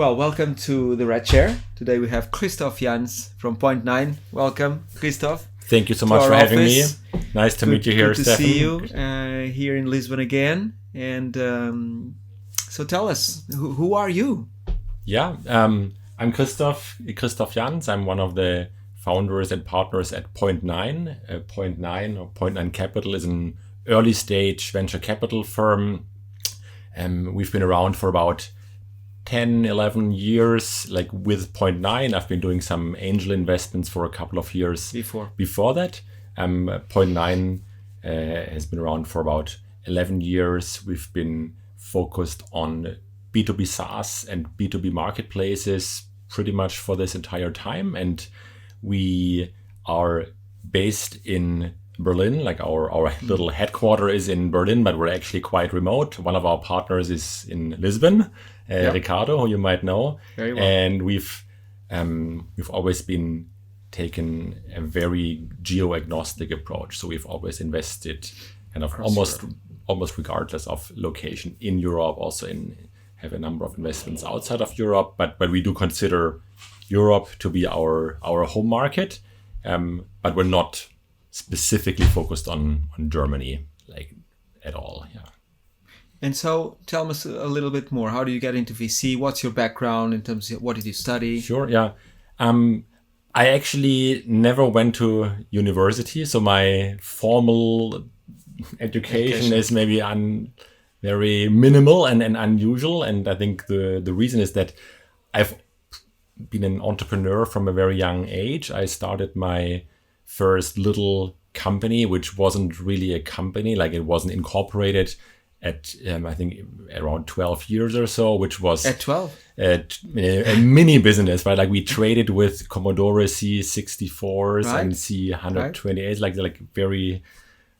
Well, welcome to the Red Chair. Today we have Christoph Janz from Point 9. Welcome, Christoph. Thank you so much for having me. Nice to meet you here, Good to Stefan. see you here in Lisbon again. And so tell us, who are you? Yeah, I'm Christoph Janz. I'm one of the founders and partners at Point 9. Point 9 Capital is an early stage venture capital firm. We've been around for about 10, 11 years, like with Point 9. I've been doing some angel investments for a couple of years before that. Point 9 has been around for about 11 years. We've been focused on B2B SaaS and B2B marketplaces pretty much for this entire time. And we are based in Berlin, like our little headquarters is in Berlin, but we're actually quite remote. One of our partners is in Lisbon, Ricardo, who you might know. Very well. And we've always been taken a very geo-agnostic approach. So we've always invested kind of almost regardless of location in Europe, also have a number of investments outside of Europe, but we do consider Europe to be our home market, but we're not specifically focused on Germany, like at all. Yeah. And so tell us a little bit more. How do you get into VC? What's your background in terms of what did you study? Sure. Yeah. I actually never went to university, so my formal education is maybe very minimal and unusual. And I think the reason is that I've been an entrepreneur from a very young age. I started my first little company, which wasn't really a company, like it wasn't incorporated at I think around 12 years or so, which was at 12 a mini business, right? Like we traded with Commodore C64s and C128s, like very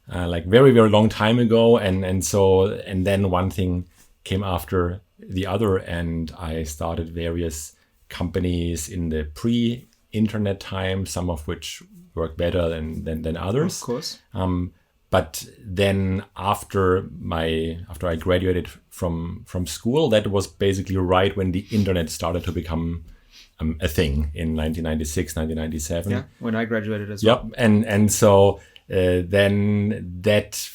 very long time ago, and then one thing came after the other, and I started various companies in the pre-internet time, some of which work better than others. Of course. But then after I graduated from school, that was basically right when the internet started to become a thing in 1996, 1997. Yeah, when I graduated as well. Yep, and so then that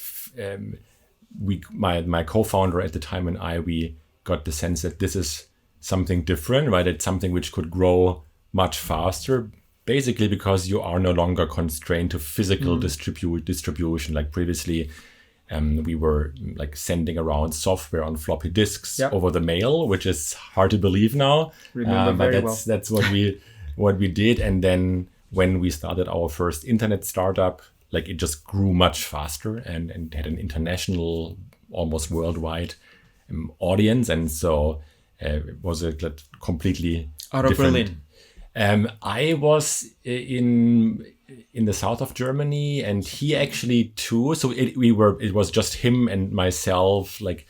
my co-founder at the time and we got the sense that this is something different, right? It's something which could grow much faster, basically because you are no longer constrained to physical distribution. Like previously, we were like sending around software on floppy disks over the mail, which is hard to believe now. That's what we did. And then when we started our first internet startup, like it just grew much faster and had an international, almost worldwide audience. And so it was a completely out of Berlin. I was in the south of Germany, and he actually too. So it was just him and myself, like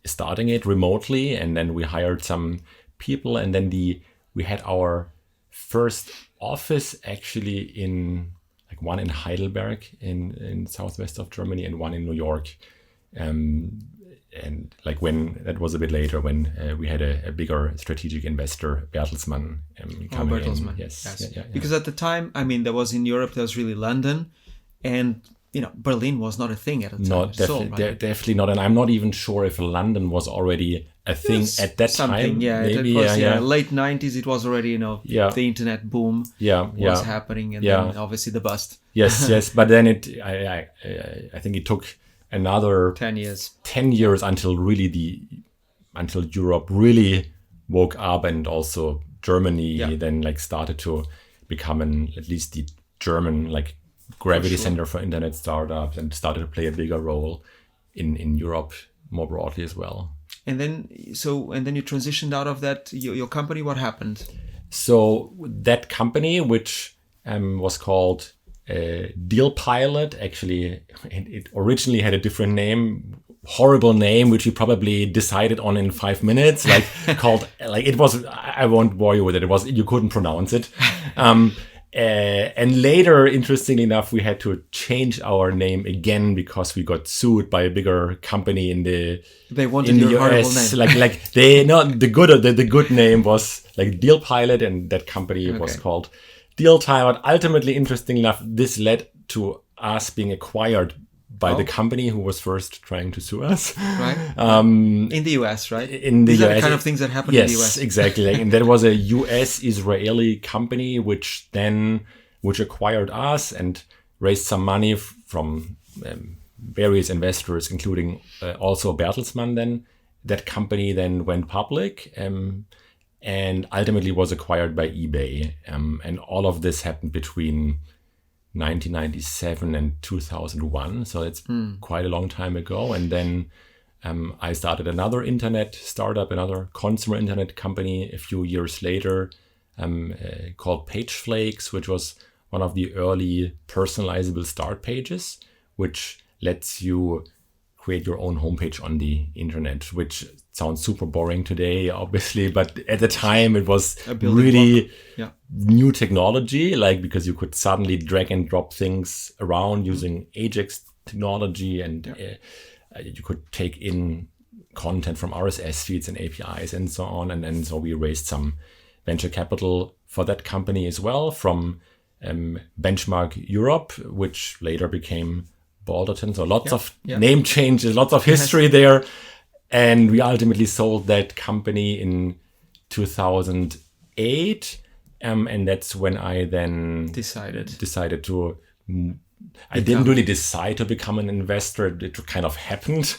starting it remotely, and then we hired some people, and then we had our first office actually in like one in Heidelberg in southwest of Germany and one in New York. And like when that was a bit later when we had a bigger strategic investor, Bertelsmann, coming in. Yes. Yeah. Because at the time, I mean, there was in Europe, there was really London, and Berlin was not a thing at the time. Definitely not. And I'm not even sure if London was already a thing at that time. Yeah, maybe, it was, late 90s. It was already, the internet boom was happening, and then obviously the bust. Yes. But then I think it took another 10 years until Europe really woke up, and also Germany then like started to become at least the German like gravity center for internet startups, and started to play a bigger role in Europe more broadly as well. And then you transitioned out of that, your company. What happened? So that company, which was called Deal Pilot, actually it originally had a different name, horrible name, which we probably decided on in 5 minutes, like called, like it was, I won't bore you with it. It was, you couldn't pronounce it. And later, interestingly enough, we had to change our name again because we got sued by a bigger company in the US. Like the good name was like Deal Pilot, and that company was called Deal Time. But ultimately, interestingly enough, this led to us being acquired by the company who was first trying to sue us. Right. In the US, right? These are the kind of things that happen in the US. Yes, exactly. And that was a US-Israeli company which acquired us and raised some money from various investors, including also Bertelsmann then. That company then went public and ultimately was acquired by eBay. And all of this happened between 1997 and 2001, so it's quite a long time ago. And then I started another internet startup, another consumer internet company a few years later called PageFlakes, which was one of the early personalizable start pages, which lets you create your own homepage on the internet, which sounds super boring today, obviously, but at the time it was really new technology, like because you could suddenly drag and drop things around using Ajax technology, and you could take in content from RSS feeds and APIs and so on. And then so we raised some venture capital for that company as well from Benchmark Europe, which later became Balderton. So lots of name changes, lots of history there. And we ultimately sold that company in 2008. And that's when I then decided to... I didn't really decide to become an investor. It kind of happened.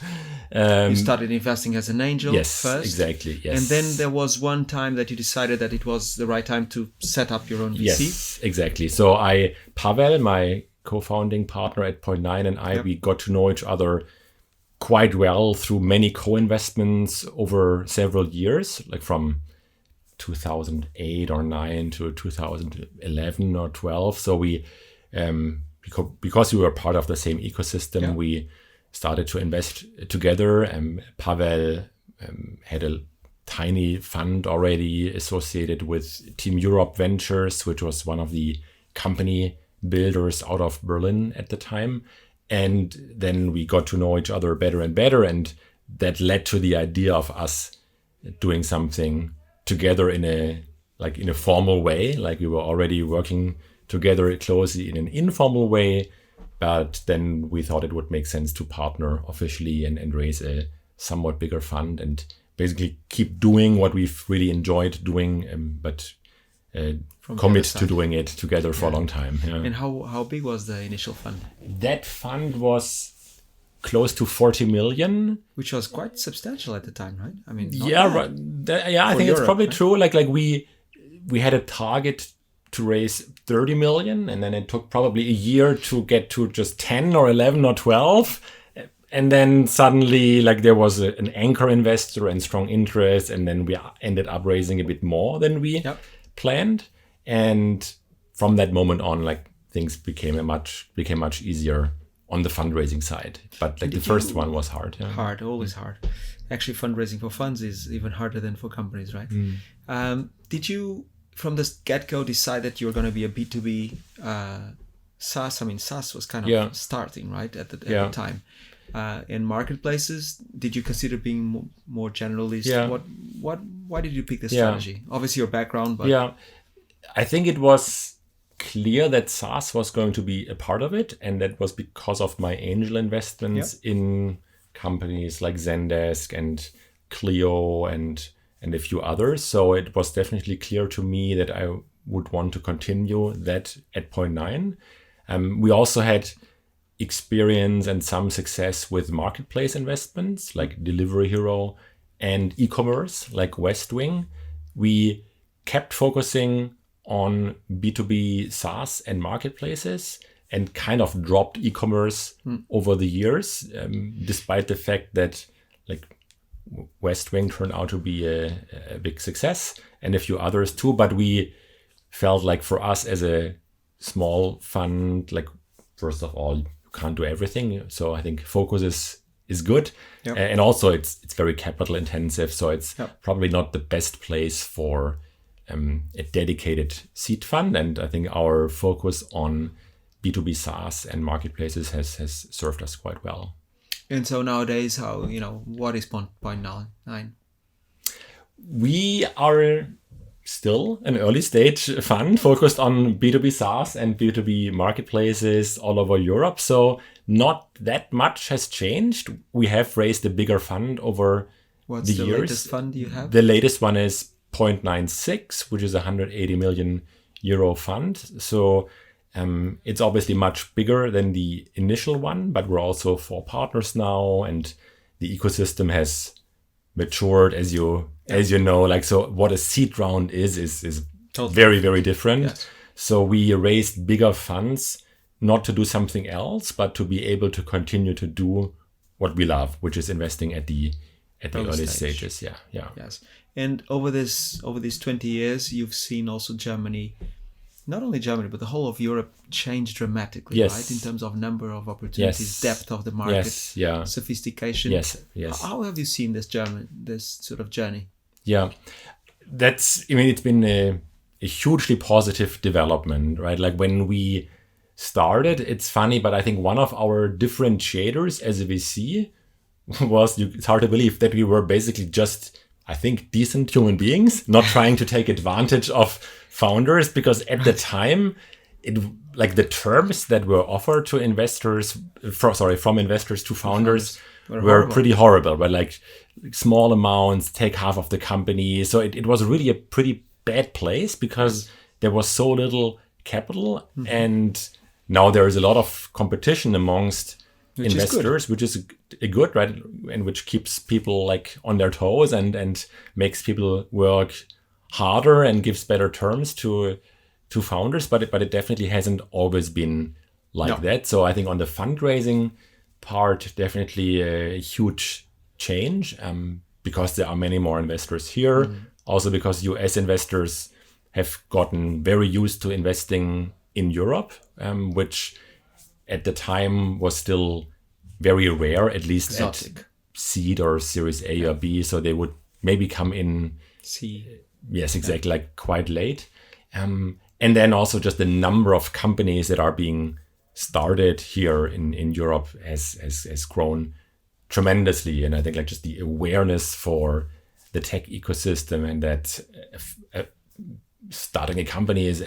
You started investing as an angel first. Yes, exactly. Yes. And then there was one time that you decided that it was the right time to set up your own VC. Yes, exactly. So Pavel, my co-founding partner at Point9, and we got to know each other quite well through many co-investments over several years, like from 2008 or 9 to 2011 or 12. So we, because we were part of the same ecosystem, we started to invest together. Pavel had a tiny fund already associated with Team Europe Ventures, which was one of the company builders out of Berlin at the time. And then we got to know each other better and better. And that led to the idea of us doing something together in a formal way. Like we were already working together closely in an informal way. But then we thought it would make sense to partner officially and raise a somewhat bigger fund and basically keep doing what we've really enjoyed doing, but commit to doing it together for a long time. Yeah. And how big was the initial fund? That fund was close to 40 million. Which was quite substantial at the time, right? I mean, I think it's probably true. Like we had a target to raise 30 million, and then it took probably a year to get to just 10 or 11 or 12. And then suddenly, like, there was an anchor investor and strong interest, and then we ended up raising a bit more than we planned. And from that moment on, like, things became much easier on the fundraising side. But like the first one was hard. Yeah. Hard, always hard. Actually, fundraising for funds is even harder than for companies, right? Did you, from the get-go, decide that you were going to be a B2B SaaS? I mean, SaaS was kind of starting, right, at the time. In marketplaces, did you consider being more generalist? Why did you pick this strategy? Obviously, your background, but I think it was clear that SaaS was going to be a part of it, and that was because of my angel investments in companies like Zendesk and Clio and a few others. So it was definitely clear to me that I would want to continue that at Point9. We also had experience and some success with marketplace investments like Delivery Hero and e-commerce like Westwing. We kept focusing on B2B SaaS and marketplaces and kind of dropped e-commerce over the years, despite the fact that like Westwing turned out to be a big success and a few others too. But we felt like for us as a small fund, like first of all, you can't do everything. So I think focus is good. And also it's very capital intensive. So it's probably not the best place for a dedicated seed fund. And I think our focus on B2B SaaS and marketplaces has served us quite well. And so nowadays, what is Point 9? We are still an early stage fund focused on B2B SaaS and B2B marketplaces all over Europe. So not that much has changed. We have raised a bigger fund over What's the the years. latest fund you have? The latest one is 0.96, which is a 180 million euro fund. So it's obviously much bigger than the initial one, but we're also 4 partners now, and the ecosystem has matured, as you know. Like, so what a seed round is totally very, very different. Yes. So we raised bigger funds not to do something else, but to be able to continue to do what we love, which is investing at the early stages. Yeah. Yes. And over these 20 years, you've seen also Germany, not only Germany, but the whole of Europe change dramatically, Yes. right? In terms of number of opportunities, Yes. depth of the market, Yes. Yeah. sophistication. Yes. How have you seen this sort of journey? Yeah, it's been a hugely positive development, right? Like when we started, it's funny, but I think one of our differentiators as a VC was, it's hard to believe, that we were basically just, I think, decent human beings, not trying to take advantage of founders, because at the time, the terms that were offered to investors, from investors to founders, were pretty horrible, but like small amounts, take half of the company. So it was really a pretty bad place, because there was so little capital, and now there is a lot of competition amongst investors, which is good, right? And which keeps people like on their toes and makes people work harder and gives better terms to founders. But it definitely hasn't always been like that. So I think on the fundraising part, definitely a huge change, because there are many more investors here. Also because US investors have gotten very used to investing in Europe, which at the time was still very rare, at least exotic. At seed or Series A or B. So they would maybe come in Yes, exactly, like quite late. And then also just the number of companies that are being started here in Europe has grown tremendously. And I think like just the awareness for the tech ecosystem, and that starting a company is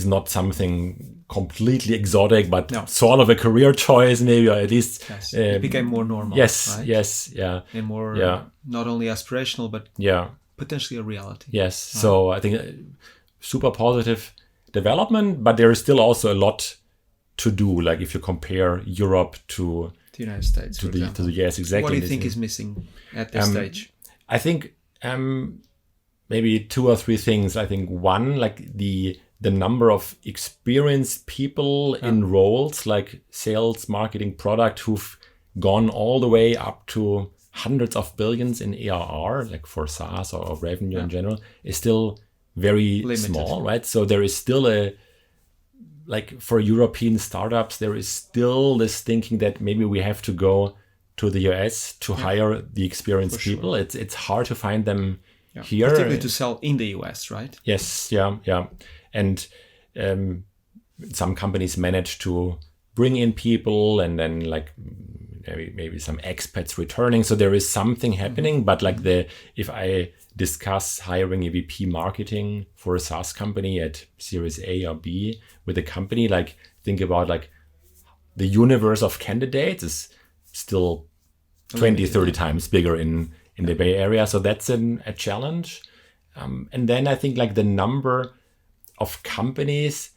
not something completely exotic, but sort of a career choice, maybe, or at least it became more normal. Yes, right? yes, yeah, and more not only aspirational, but potentially a reality. Yes, so I think super positive development, but there is still also a lot to do. Like if you compare Europe to the United States, to the yes, exactly. What do you think is missing at this stage? I think maybe 2 or 3 things. I think one, like the number of experienced people in roles like sales, marketing, product, who've gone all the way up to hundreds of billions in ARR, like for SaaS or revenue in general, is still very limited. Small, right? So there is still like for European startups, there is still this thinking that maybe we have to go to the US to hire the experienced people. Sure. It's hard to find them here. Particularly to sell in the US, right? Yes, yeah. And some companies manage to bring in people, and then like maybe some expats returning. So there is something happening, but like if I discuss hiring a VP marketing for a SaaS company at Series A or B with a company, like think about like the universe of candidates is still 20, 30 times bigger in the Bay Area. So that's a challenge. And then I think like the number of companies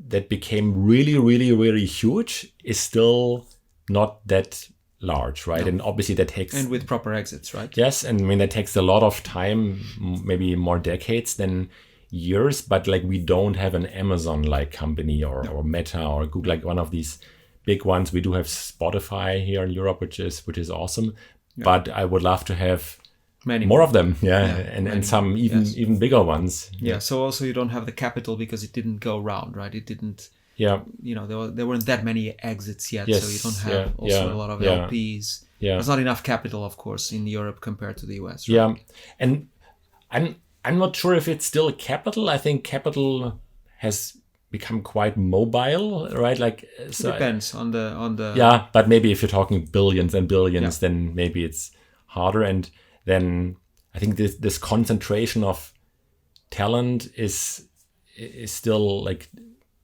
that became really, really, really huge is still not that large, right? No. And obviously that takes... And with proper exits, right? Yes, and I mean, that takes a lot of time, maybe more decades than years, but like we don't have an Amazon-like company or Meta or Google, like one of these big ones. We do have Spotify here in Europe, which is awesome, but I would love to have many more of them, and some even bigger ones. Yeah, so also you don't have the capital because it didn't go round, right? It didn't... there weren't that many exits yet, so you don't have a lot of LPs. There's not enough capital, of course, in Europe compared to the US. Right? Yeah, and I'm not sure if it's still capital. I think capital has become quite mobile, right? Like so depends on the yeah, but maybe if you're talking billions and billions, then maybe it's harder. And then I think this concentration of talent is still like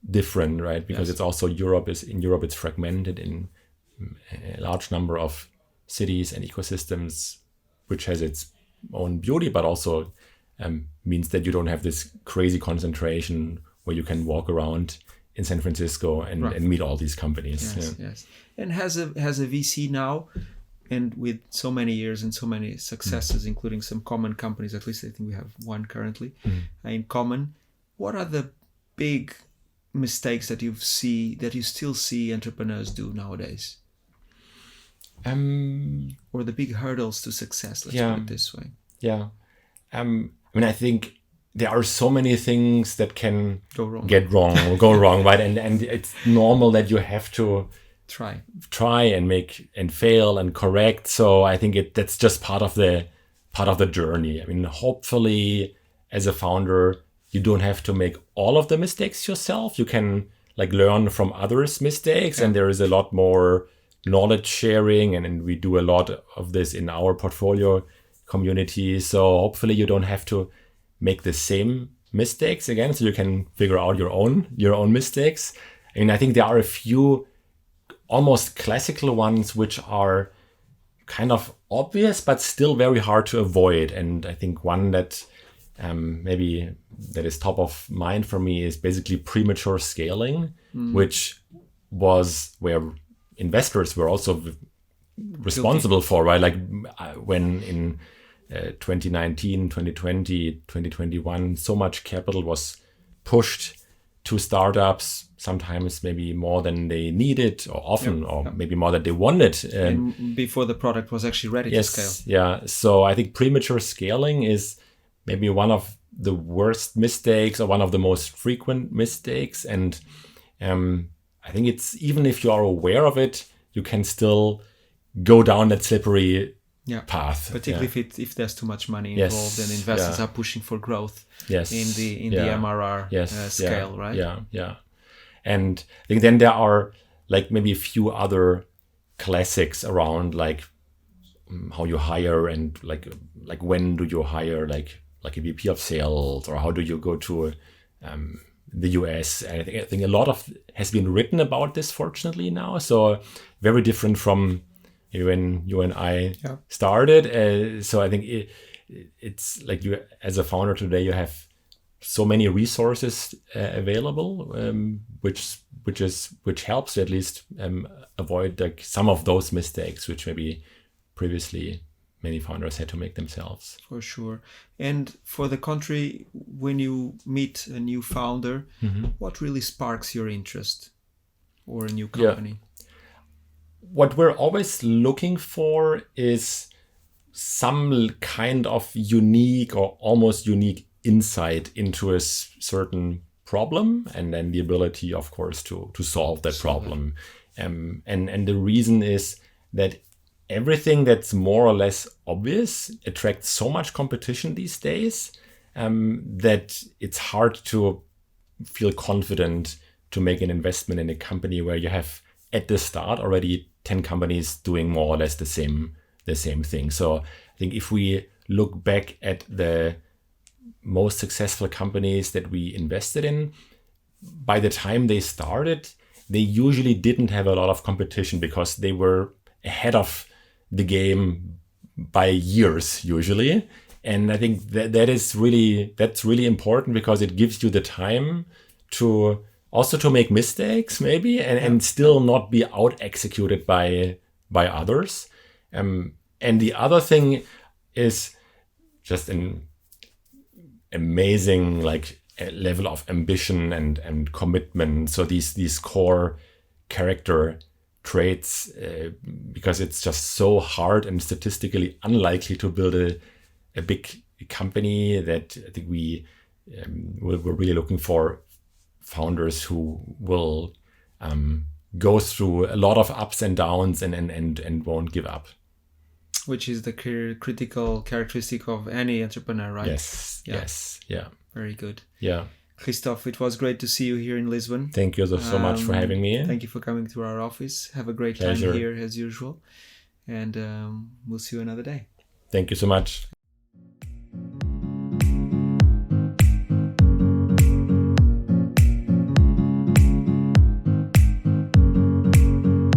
different, right? Because it's also Europe. In Europe it's fragmented in a large number of cities and ecosystems, which has its own beauty, but also means that you don't have this crazy concentration where you can walk around in San Francisco and meet all these companies. Yes. And has a VC now, and with so many years and so many successes, including some common companies, at least I think we have one currently in common. What are the big mistakes that you still see entrepreneurs do nowadays? Or the big hurdles to success, let's put it this way. Yeah. I mean, I think there are so many things that can go wrong, right? And it's normal that you have to try and make and fail and correct. So I think that's just part of the journey. I mean, hopefully as a founder, you don't have to make all of the mistakes yourself. You can like learn from others' mistakes, and there is a lot more knowledge sharing, and we do a lot of this in our portfolio community. So hopefully you don't have to make the same mistakes again, so you can figure out your own mistakes. I mean, I think there are a few almost classical ones which are kind of obvious but still very hard to avoid. And I think one that maybe that is top of mind for me is basically premature scaling, which was where investors were also responsible for, right? Like when in 2019, 2020, 2021, so much capital was pushed to startups, sometimes maybe more than they needed, or often, or maybe more than they wanted. And before the product was actually ready to scale. Yeah. So I think premature scaling is maybe one of the worst mistakes, or one of the most frequent mistakes. And I think it's, even if you are aware of it, you can still go down that slippery path. Particularly if there's too much money involved, and investors are pushing for growth in the MRR scale, right? Yeah. And I think then there are like maybe a few other classics around like how you hire, and like when do you hire like a VP of sales, or how do you go to the US. And I think a lot of has been written about this, fortunately, now. So very different from when you and I started. So I think it's like you, as a founder today, you have so many resources available, which helps to at least avoid like some of those mistakes, which maybe previously many founders had to make themselves. For sure. And for the country, when you meet a new founder, what really sparks your interest, or a new company? What we're always looking for is some kind of unique or almost unique insight into a certain problem, and then the ability, of course, to solve that problem. And the reason is that everything that's more or less obvious attracts so much competition these days that it's hard to feel confident to make an investment in a company where you have at the start already 10 companies doing more or less the same thing. So I think if we look back at the most successful companies that we invested in, by the time they started, they usually didn't have a lot of competition because they were ahead of the game by years usually. And I think that's really important, because it gives you the time to also to make mistakes maybe, and still not be out executed by others. And the other thing is just an amazing like level of ambition and commitment. So these core character traits, because it's just so hard and statistically unlikely to build a big company, that I think we're really looking for founders who will go through a lot of ups and downs and won't give up. Which is the critical characteristic of any entrepreneur, right? Yes. Yeah. Yes. Yeah. Very good. Yeah. Christoph, it was great to see you here in Lisbon. Thank you so much for having me. Thank you for coming to our office. Have a great Pleasure. time here as usual. And we'll see you another day. Thank you so much.